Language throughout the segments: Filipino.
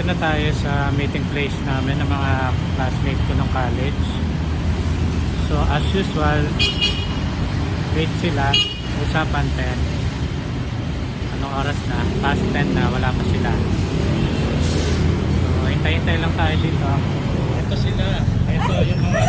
Nandito na tayo sa meeting place namin ng mga classmates ko ng college. So as usual, wait sila, usapan 10. Anong oras na? Past 10 na, wala pa sila. So hintay-hintay lang tayo dito. Ito sila, ito yung mga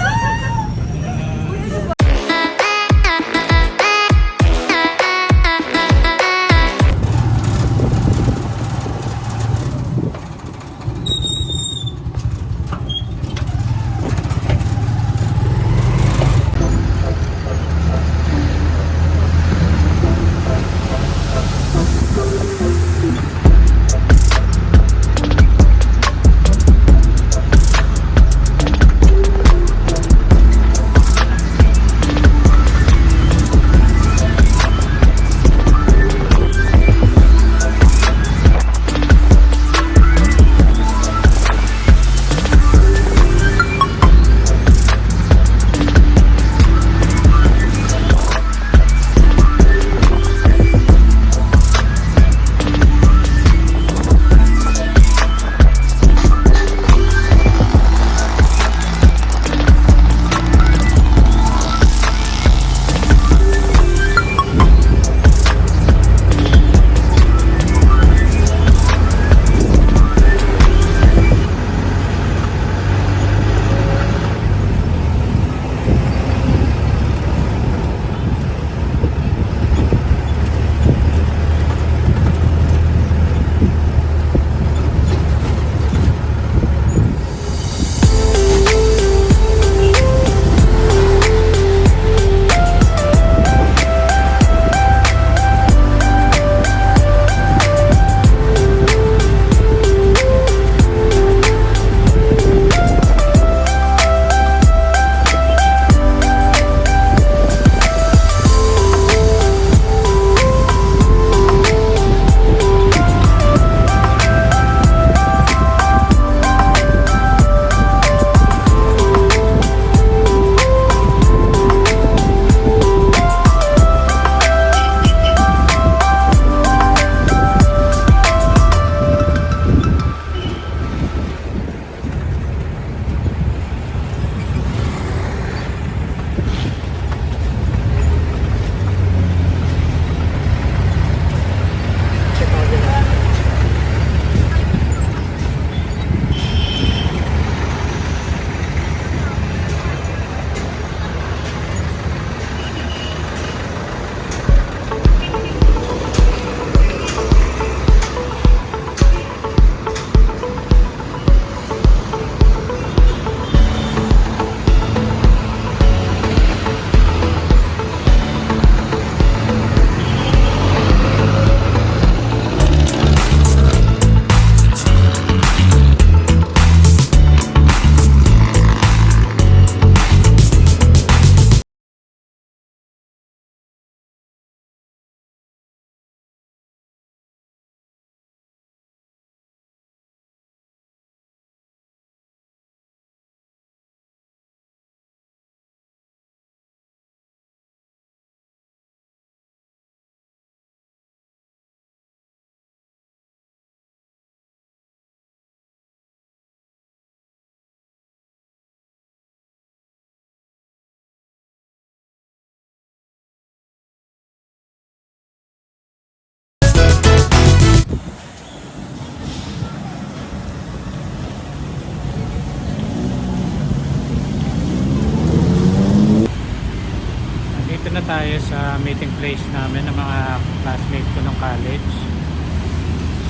na tayo sa meeting place namin ng mga classmates ko ng college.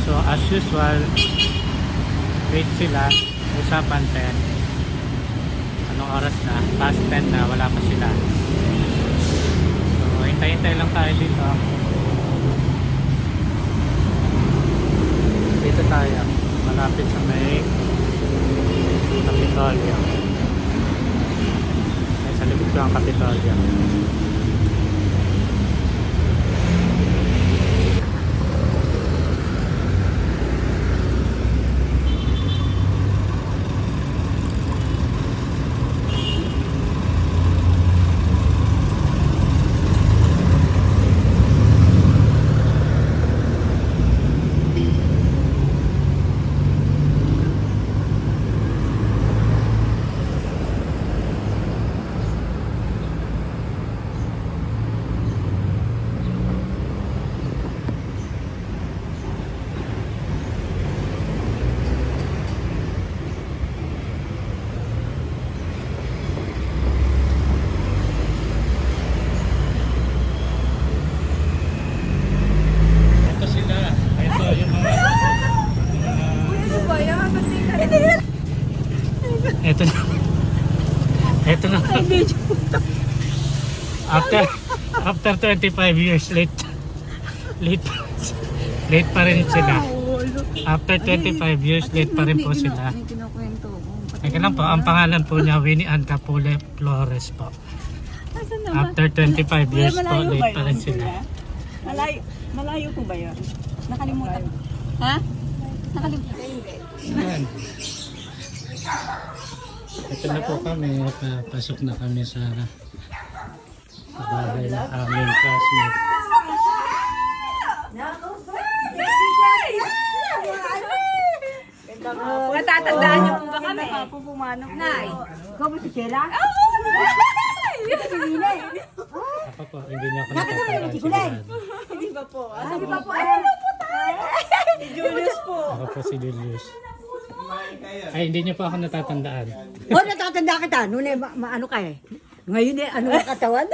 So as usual, wait sila, usapan 10. Anong oras na? Past 10 na, wala pa sila. So hintay-hintay lang tayo dito. Dito tayo, malapit sa may Kapitolyo. Sa likod ko ang Kapitolyo. After 25 years late. Late. Late pa rin sila. After 25 years late pa rin po sila. May kinukwento ko. Teka lang po, ang pangalan po niya Winnie Ann Capule Flores po. After 25 years po, late pa rin sila. Malayo po ba yun? Nakalimutan. Ha? Nakalimutan. Yan. Ito na po kami, pasok na kami sa bahay ng aming classmate. Natatandaan niyo po ba kami? Pupumanok. Nay, ikaw ba si Sheila? Ako po, hindi niya ako natatandaan sigurado. Hindi ba po? Hindi ba po? Si Julius po. Ako po si Julius. Ay, hindi niyo po ako natatandaan. Natatanda kita. Noon eh, maano ka eh. Ngayon eh, ano ang katawan?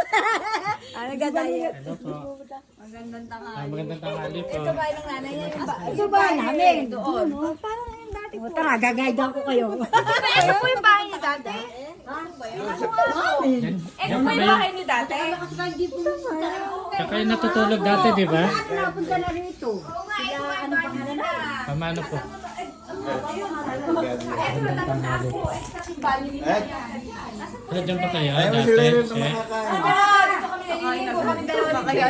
Ano gagaya? Hello po. Magandang tanghali. Magandang tanghali po. Ito ba yung nanay niya? Ito ba namin? Doon. Parang yung dati po. Tara, gagayda ko kayo. Ito po yung bahay niya dati? Yan, Eh, yan kung pa may ba yun? bahay niyo dati? Siya kayo natutulog dati, di ba? Napunta na rito. Sila, ano pangalan na? Pamano po? Magandang tanghali. Ano dyan pa kayo? Dati? Siya? Dito kami dalawa ni Kaya.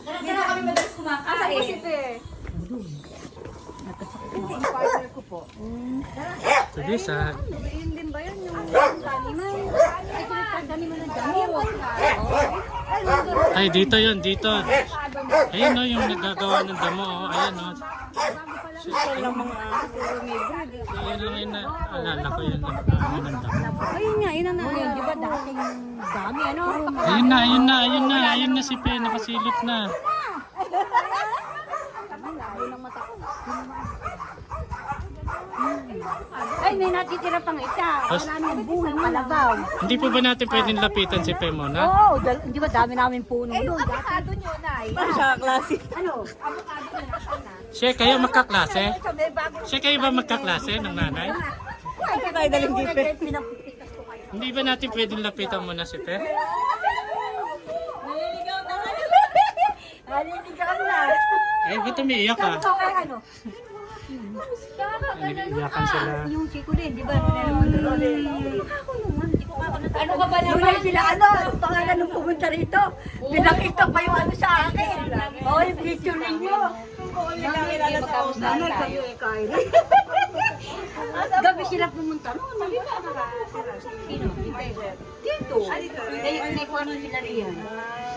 Dito kami madalas kumakain. Asa po si partner ko po. Sige, sa... Yun din ba yun? Yung daniman? Ay, pinagpagdaniman ng daniman. Ay, dito yun, dito. Ayun o, yung nagagawa ng damo. Oh. Ayan o. Ayun lang yun na, alala ko yun. Ano ng damo. Ayun nga, yun ang nangyay. Di ba dating dami, ano? Ayun na si Pe, nakasilip na. Ay, may natitira pang isa. Tapos, Wala nang bunga ng palagaw. hindi po ba natin pwedeng lapitan si Pe muna? Oo, di ba dami namin puno doon. Eh, avocado nyo, Nay. Siya klase. Ano? Avocado nyo, nasaan na? Siya, kayo magkaklase? May bago. Siya, kayo ba magkaklase ng nanay? Ito tayo daling gipe. Pinapitas ko kayo. Hindi ba natin pwedeng lapitan muna si Pe? Naliligaw na. Ay, ba't umiiyak ka? Ito kay ano? Iiyakan sila. Yung Chico din, di ba? Ako naman, di ko ano ka ba naman? Sila ano? Ang pangalan nung pumunta rito. Pinakita pa yung ano sa akin. Oo, yung picture ninyo. Ano kayo eh, Kylie? Gabi sila pumunta. Noon, hindi ba nakakasira? Sino? Dito. Naikuha nung sila riyan.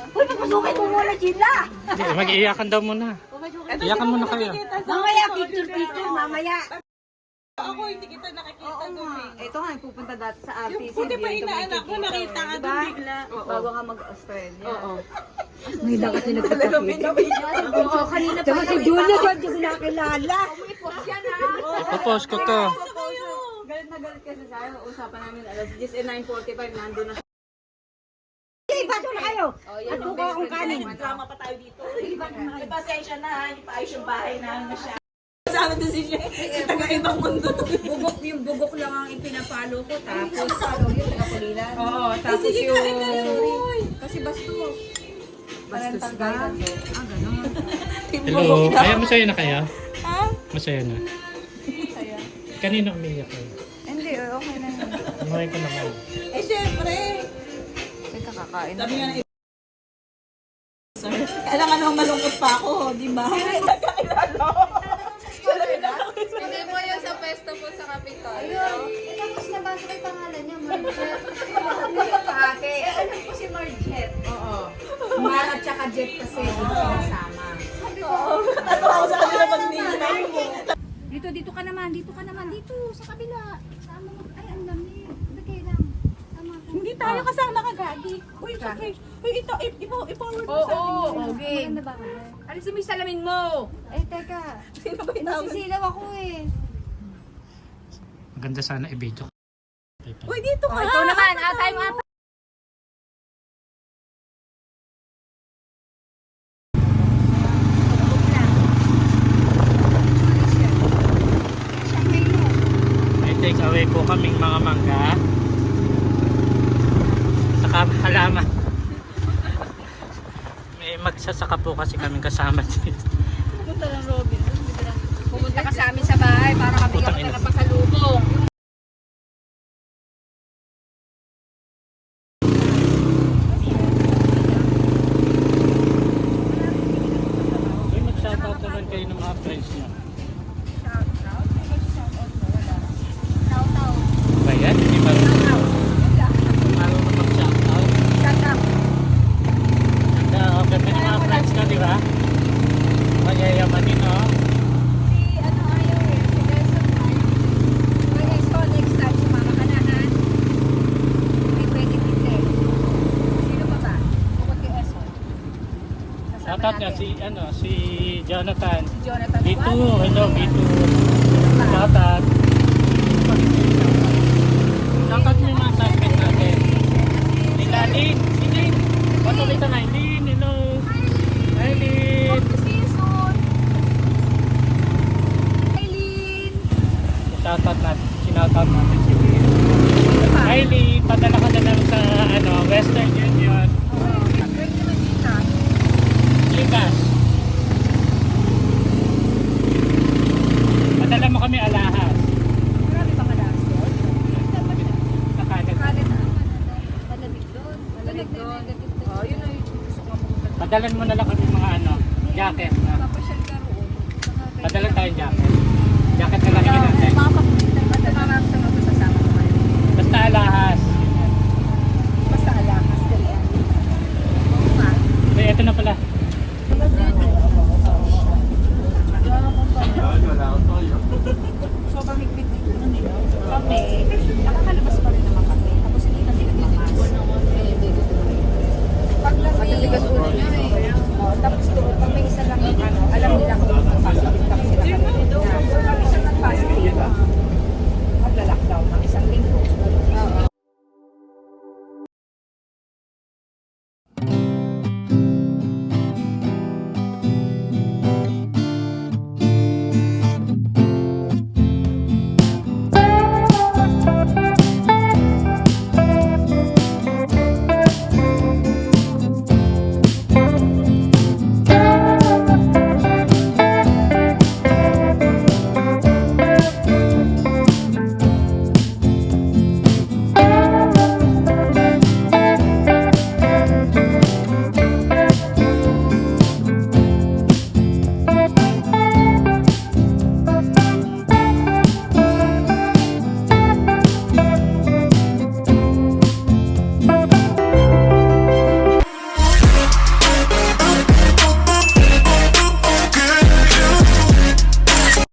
Uy, papasukin mo muna sila. Mag-iiyakan daw muna. Iyakan muna kayo. Mamaya, picture, mamaya. Ako hindi kita nakikita doon eh. Ito nga, pupunta dati sa RTC. Buti pa inaanak mo, nakita ka doon bigla. Bago ka mag-Australia. Oo. May lang kasi nagpapakita. Oo, kanina pa. Tsaka si Julia, hindi ko nakilala. Umipos yan ha. Ipopost ko to. Galit na galit kasi sa'yo. Usapan namin alas 10 and 9:45 nandun na siya. Hey, baso na kayo. Yan Ano ba akong kanin? Drama pa tayo dito. May pasensya na ha, hindi pa ayos yung bahay na siya. Sabi to si Shay, sa taga-ibang mundo. Bugok lang ang ipinapalo ko. Tapos, yung taga-pulilan. Oo, tapos Sige, yung... kain ka na. Kasi basto. Parental guidance. Ah, gano'n. Hello. Kaya masaya na kayo? Ha? Masaya na. Saya. Kanino umiiyak kayo? Hindi, okay na yun. Umahay ko naman. Eh, syempre. Teka, kakain. Sabi nga na alam nga naman malungkot pa ako, di ba? Hindi mo yun sa pesto po sa Capitol. Tapos nabasa ko yung pangalan niya, Marjet. Ate. Ano po si Marjet? Oo. Mar at saka Jet kasi dito kasama. Natawa ako sa kanila pag ninay mo. Dito ka naman, dito sa kabila. Sama mo. Ay, ang dami. Bagay lang. Sama ka. Hindi tayo kasama ka, Gagi. Uy, it's okay. Uy, ito, i-forward mo sa akin. Okay. Maganda ba? Alisin mo yung salamin mo. Eh, teka. Sino ba yung tawag? Nasisilaw ako eh. Maganda sana i-video. Uy, dito ka. Ikaw naman, atay mo atay. May take away po kaming mga mangga. Saka halaman. magsasaka po kasi kaming kasama dito. Pumunta ka sa amin sa bahay para kami Putang ka ina. ng pasalubong. Uy, mag-shoutout naman kayo ng mga friends niyo. Ba yan? Hindi ba marunong mag-shoutout? Okay, may mga friends ka, di ba? Mayayamanin, no? Shoutout niya si Jonathan. Dito, hello, dito. Shoutout. Shoutout mo yung mga classmate natin. Nila Lynn, si Lynn. Pato kita na, Lynn, hello. Hi, Lynn. Shoutout natin, sinoutout natin si Lynn. Hi, Lynn, padala ka na lang sa Western Union. Ligas. Padala mo kami alahas. Marami pang alahas doon. Nakalat. Malamig doon. Oh, yun ay gusto ko mapunta. Padalan mo na lang kami mga jacket. Papasyal ka roon. Padalan tayong jacket.